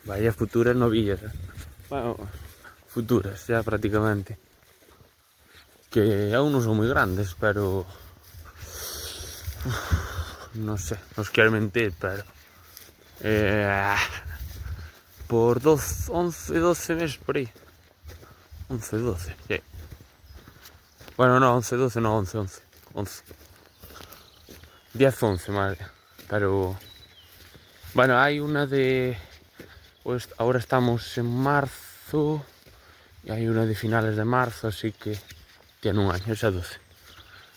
Vaya futuras novillas, ¿eh? Bueno, futuras ya prácticamente. Que aún no son muy grandes, pero... no sé, no os quiero mentir, pero... por 12, 11, 12 meses por ahí. 11, 12, sí. Bueno, no, 11, 12, no, 11, 11. 11. 10, 11, madre. Pero... bueno, hay una de... pues ahora estamos en marzo. Y hay una de finales de marzo, así que... tiene un año, esa 12.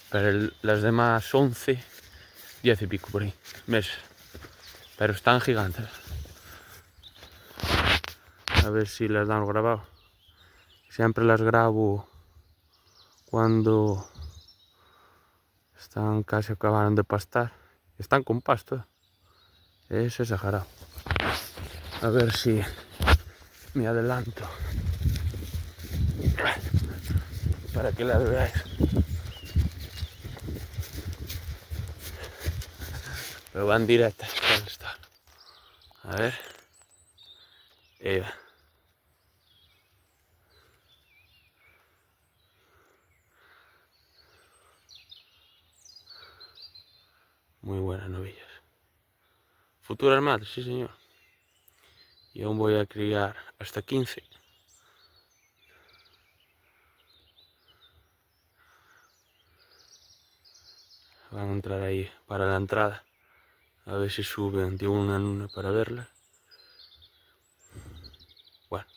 Pero las demás 11, 10 y pico por ahí, meses. Pero están gigantes. A ver si las damos grabado. Siempre las grabo cuando están casi acabaron de pastar. Están con pasto. Es exagerado. A ver si me adelanto. Para que las veáis. Pero van directas. ¿Dónde está? A ver. Muy buenas novillas. Futuras madres, sí señor. Y aún voy a criar hasta 15. Van a entrar ahí para la entrada. A ver si suben de una en una para verla. Bueno.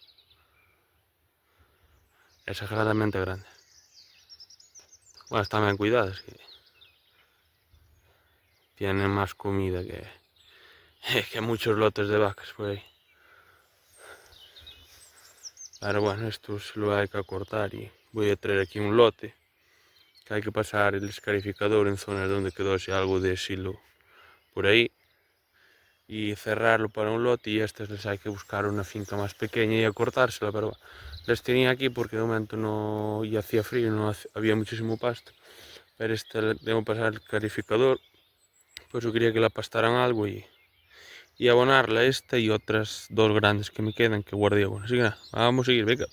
Exageradamente grande. Bueno, están bien cuidadas. Que tienen más comida que muchos lotes de vacas por ahí. Pero bueno, esto lo hay que cortar y voy a traer aquí un lote. Que hay que pasar el escarificador en zonas donde quedóse algo de silo por ahí. Y cerrarlo para un lote y estas les hay que buscar una finca más pequeña y acortársela, pero les tenía aquí porque de momento no y hacía frío, no había muchísimo pasto. Pero esta tengo que pasar el escarificador, pues yo quería que la pastaran algo y abonarla esta y otras dos grandes que me quedan que guardé. Bueno, así que nada, vamos a seguir, venga.